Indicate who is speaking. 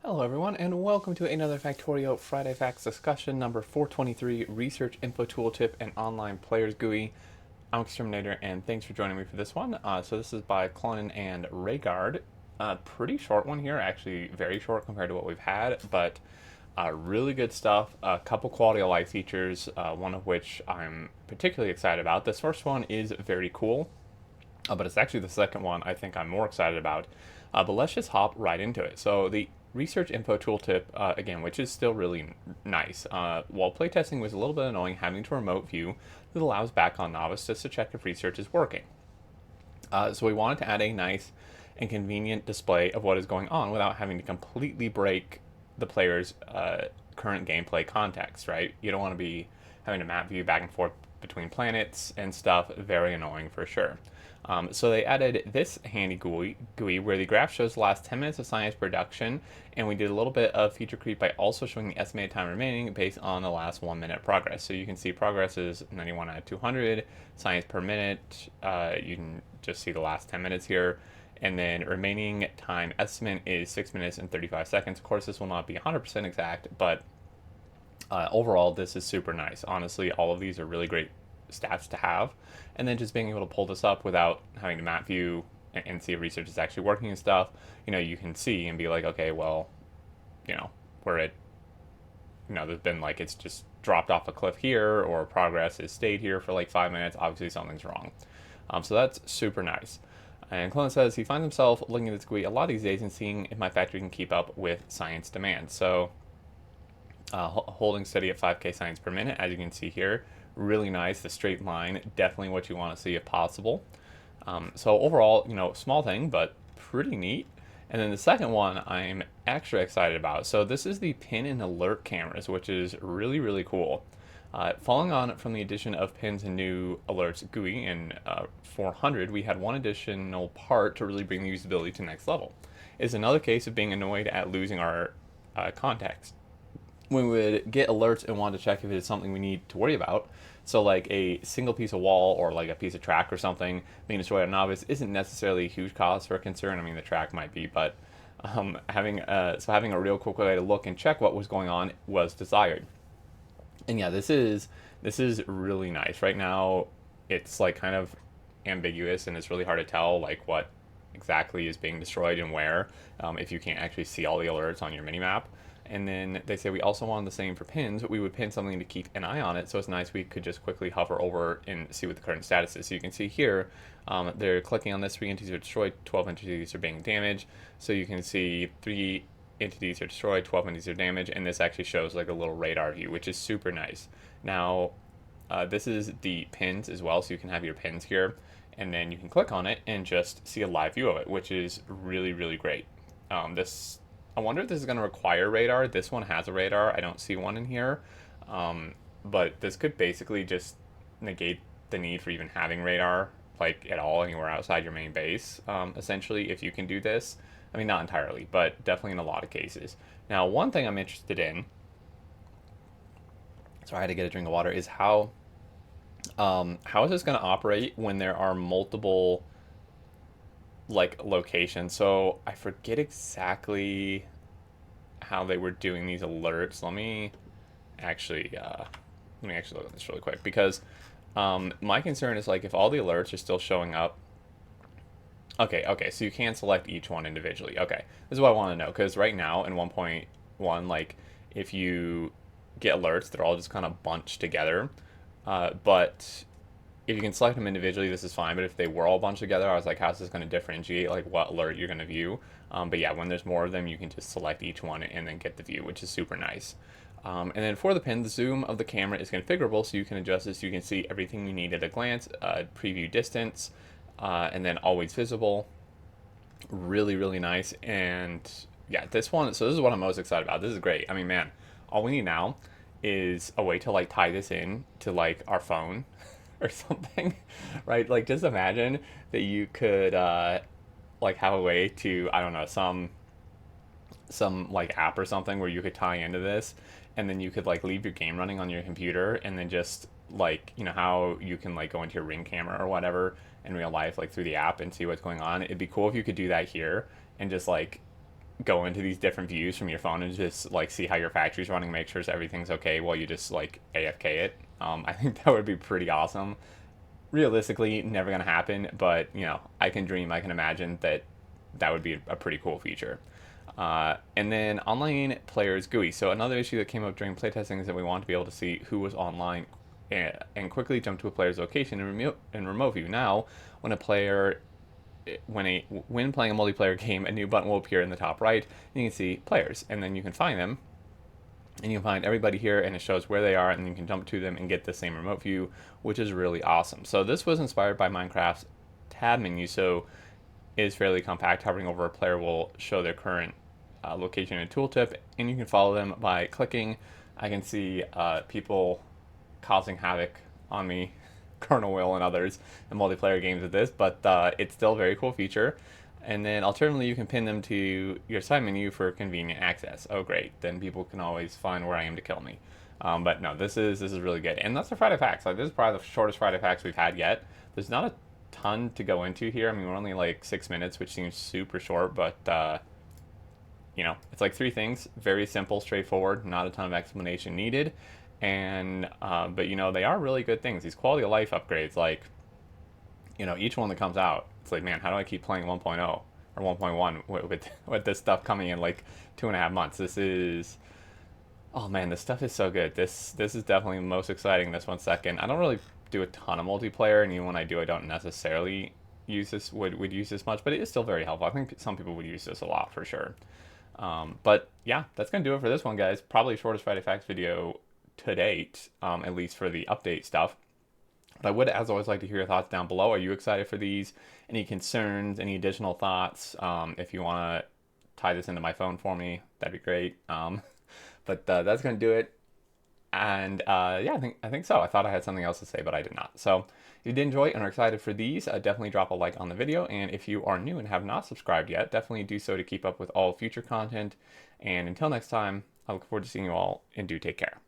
Speaker 1: Hello everyone and welcome to another Factorio Friday Facts discussion number 423, Research Info Tooltip and Online Players GUI. I'm Exterminator and thanks for joining me for this one. So this is by Clonin and Rhaegar. Pretty short one here, actually very short compared to what we've had, but really good stuff. A couple quality of life features, one of which I'm particularly excited about. This first one is very cool, but it's actually the second one I think I'm more excited about. But let's just hop right into it. So the research info tooltip, again, which is still really nice. While playtesting was a little bit annoying having to remote view, it allows back on novice just to check if research is working. So we wanted to add a nice and convenient display of what is going on without having to completely break the player's current gameplay context, right? You don't want to be having to map view back and forth between planets and stuff. Very annoying for sure. So they added this handy GUI where the graph shows the last 10 minutes of science production, and we did a little bit of feature creep by also showing the estimated time remaining based on the last 1 minute progress. So you can see progress is 91 out of 200, science per minute. You can just see the last 10 minutes here. And then remaining time estimate is 6 minutes and 35 seconds. Of course, this will not be 100% exact, but overall, this is super nice. Honestly, all of these are really great stats to have. And then just being able to pull this up without having to map view and see if research is actually working and stuff, you can see and be like, okay, well, we're at, there's been like it's just dropped off a cliff here, or progress has stayed here for like 5 minutes. Obviously, something's wrong. So that's super nice. And Clone says he finds himself looking at this GUI a lot these days and seeing if my factory can keep up with science demand. So holding steady at 5K science per minute, as you can see here. Really nice. The straight line, definitely what you want to see if possible. So overall, small thing, but pretty neat. And then the second one I'm extra excited about. So this is the pin and alert cameras, which is really, really cool. Following on from the addition of pins and new alerts GUI in 400, we had one additional part to really bring the usability to the next level. It's another case of being annoyed at losing our context. When we would get alerts and want to check if it's something we need to worry about. So like a single piece of wall or like a piece of track or something being destroyed on novice isn't necessarily a huge cause for concern. I mean, the track might be, but having a real quick way to look and check what was going on was desired. And yeah, this is really nice. Right now, it's like kind of ambiguous and it's really hard to tell like what exactly is being destroyed and where, if you can't actually see all the alerts on your minimap. And then they say we also wanted the same for pins. We would pin something to keep an eye on it, so it's nice we could just quickly hover over and see what the current status is. So you can see here, they're clicking on this, 3 entities are destroyed, 12 entities are being damaged. So you can see 3 entities are destroyed, 12 entities are damaged, and this actually shows like a little radar view, which is super nice. Now, this is the pins as well, so you can have your pins here, and then you can click on it and just see a live view of it, which is really, really great. I wonder if this is going to require radar. This one has a radar. I don't see one in here. But this could basically just negate the need for even having radar, like at all, anywhere outside your main base, essentially, if you can do this. I mean, not entirely, but definitely in a lot of cases. Now, one thing I'm interested in, so I had to get a drink of water, is how is this going to operate when there are multiple like location. So I forget exactly how they were doing these alerts. Let me actually look at this really quick because my concern is like if all the alerts are still showing up. Okay, so you can select each one individually. Okay, this is what I want to know because right now in 1.1, like if you get alerts, they're all just kind of bunched together. But if you can select them individually, this is fine. But if they were all bunched together, I was like, how's this going to differentiate like what alert you're going to view? But yeah, when there's more of them, you can just select each one and then get the view, which is super nice. And then for the pin, the zoom of the camera is configurable, so you can adjust this. So you can see everything you need at a glance, preview distance, and then always visible. Really, really nice. And yeah, this is what I'm most excited about. This is great. I mean, man, all we need now is a way to like tie this in to like our phone or something, right? Like just imagine that you could like have a way to, I don't know, some like app or something where you could tie into this and then you could like leave your game running on your computer and then just like how you can like go into your ring camera or whatever in real life like through the app and see what's going on. It'd be cool if you could do that here and just like go into these different views from your phone and just like see how your factory's running, make sure everything's okay while you just like AFK it. I think that would be pretty awesome. Realistically, never gonna happen, but you know, I can dream, I can imagine that that would be a pretty cool feature. And then online players GUI. So another issue that came up during playtesting is that we want to be able to see who was online and quickly jump to a player's location in remote view. Now, when a player when playing a multiplayer game, a new button will appear in the top right, and you can see players, and then you can find them, and you can find everybody here, and it shows where they are, and you can jump to them and get the same remote view, which is really awesome. So this was inspired by Minecraft's tab menu, so it is fairly compact. Hovering over a player will show their current location and tooltip, and you can follow them by clicking. I can see people causing havoc on me, Colonel Will and others in multiplayer games with this, but it's still a very cool feature. And then alternatively, you can pin them to your side menu for convenient access. Oh, great! Then people can always find where I am to kill me. But no, this is really good, and that's the Friday Facts. Like this is probably the shortest Friday Facts we've had yet. There's not a ton to go into here. I mean, we're only like 6 minutes, which seems super short, but you know, it's like three things. Very simple, straightforward, not a ton of explanation needed. And but you know, they are really good things. These quality of life upgrades, like, you know, each one that comes out, it's like, man, how do I keep playing 1.0 or 1.1 with this stuff coming in like 2.5 months? This is, oh man, this stuff is so good. This is definitely the most exciting. This one's second. I don't really do a ton of multiplayer, and even when I do, I don't necessarily use this would use this much, but it is still very helpful. I think some people would use this a lot for sure. But yeah, that's gonna do it for this one, guys. Probably shortest Friday Facts video to date, at least for the update stuff. But I would, as always, like to hear your thoughts down below. Are you excited for these? Any concerns? Any additional thoughts? If you want to tie this into my phone for me, that'd be great. But that's gonna do it. And yeah, I think so. I thought I had something else to say, but I did not. So if you did enjoy and are excited for these, definitely drop a like on the video. And if you are new and have not subscribed yet, definitely do so to keep up with all future content. And until next time, I look forward to seeing you all, and do take care.